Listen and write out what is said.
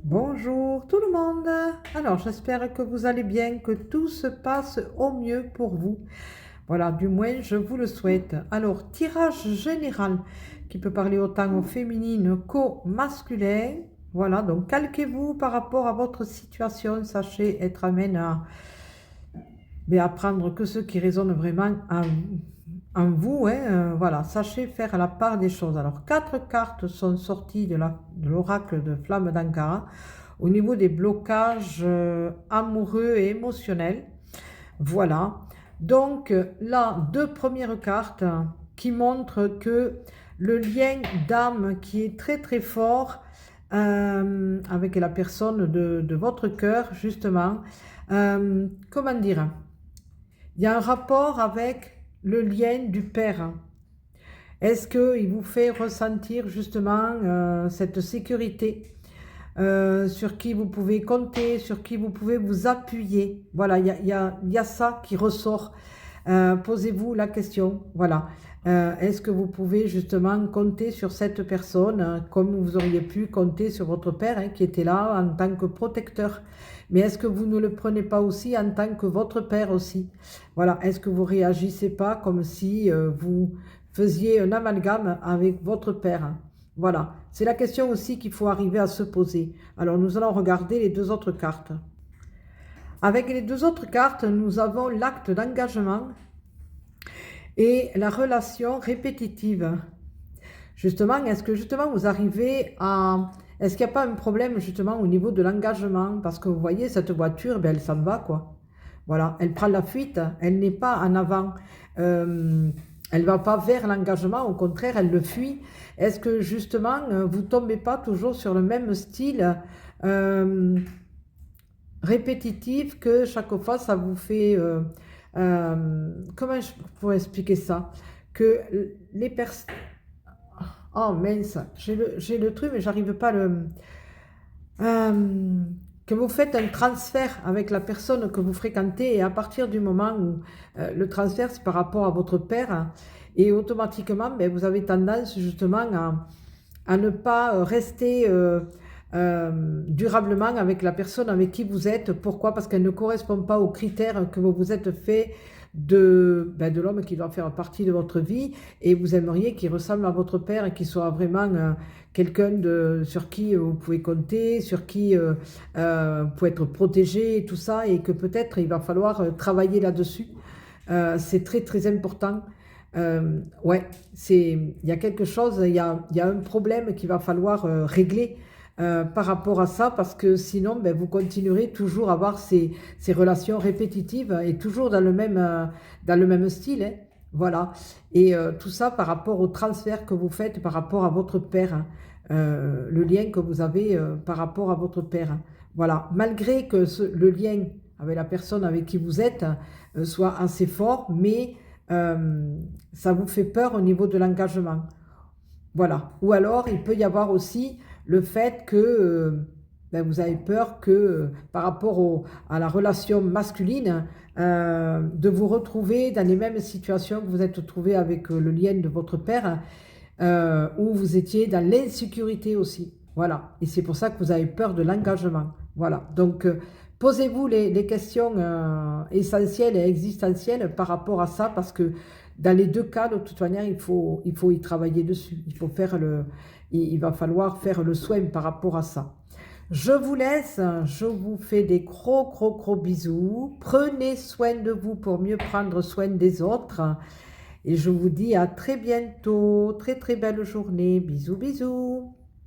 Bonjour tout le monde. Alors j'espère que vous allez bien, que tout se passe au mieux pour vous. Voilà, du moins je vous le souhaite. Alors tirage général qui peut parler autant au féminin qu'au masculin. Voilà, donc calquez-vous par rapport à votre situation. Sachez être amène à prendre que ce qui résonne vraiment en vous. Voilà, sachez faire la part des choses. Alors quatre cartes sont sorties de l'oracle de Flamme d'Ankara au niveau des blocages amoureux et émotionnels. Voilà. Donc là, deux premières cartes qui montrent que le lien d'âme qui est très très fort avec la personne de votre cœur, justement, comment dire, il y a un rapport avec le lien du père. Est-ce qu'il vous fait ressentir justement cette sécurité sur qui vous pouvez compter, sur qui vous pouvez vous appuyer? Voilà, il y a ça qui ressort. Posez-vous la question, voilà. Est-ce que vous pouvez justement compter sur cette personne comme vous auriez pu compter sur votre père qui était là en tant que protecteur? Mais est-ce que vous ne le prenez pas aussi en tant que votre père aussi? Voilà, est-ce que vous réagissez pas comme si vous faisiez un amalgame avec votre père? Voilà, c'est la question aussi qu'il faut arriver à se poser. Alors nous allons regarder les deux autres cartes. Avec les deux autres cartes, nous avons l'acte d'engagement et la relation répétitive. Justement, est-ce que justement vous arrivez à... Est-ce qu'il n'y a pas un problème justement au niveau de l'engagement? Parce que vous voyez, cette voiture, ben, elle s'en va quoi. Voilà, elle prend la fuite, elle n'est pas en avant. Elle ne va pas vers l'engagement, au contraire, elle le fuit. Est-ce que justement, vous ne tombez pas toujours sur le même style répétitif que chaque fois, ça vous fait... comment je pourrais expliquer ça? Que les personnes... Oh mince, j'ai le truc, mais j'arrive pas à le... que vous faites un transfert avec la personne que vous fréquentez et à partir du moment où le transfert c'est par rapport à votre père et automatiquement ben, vous avez tendance justement à ne pas rester durablement avec la personne avec qui vous êtes. Pourquoi? Parce qu'elle ne correspond pas aux critères que vous vous êtes fait de l'homme qui doit faire partie de votre vie et vous aimeriez qu'il ressemble à votre père et qu'il soit vraiment quelqu'un sur qui vous pouvez compter, sur qui vous pouvez être protégé et tout ça et que peut-être il va falloir travailler là-dessus. C'est très très important. Ouais, il y a quelque chose, il y a un problème qu'il va falloir régler par rapport à ça, parce que sinon, ben, vous continuerez toujours à avoir ces relations répétitives et toujours dans le même style. Voilà. Et tout ça par rapport au transfert que vous faites par rapport à votre père, le lien que vous avez par rapport à votre père. Voilà. Malgré que le lien avec la personne avec qui vous êtes soit assez fort, mais ça vous fait peur au niveau de l'engagement. Voilà. Ou alors, il peut y avoir aussi le fait que ben, vous avez peur que par rapport à la relation masculine, de vous retrouver dans les mêmes situations que vous êtes trouvé avec le lien de votre père, où vous étiez dans l'insécurité aussi. Voilà. Et c'est pour ça que vous avez peur de l'engagement. Voilà. Donc, posez-vous les questions essentielles et existentielles par rapport à ça, parce que dans les deux cas, de toute manière, il faut y travailler dessus. Il va falloir faire le soin par rapport à ça. Je vous laisse, je vous fais des gros, gros, gros bisous. Prenez soin de vous pour mieux prendre soin des autres. Et je vous dis à très bientôt. Très, très belle journée. Bisous, bisous.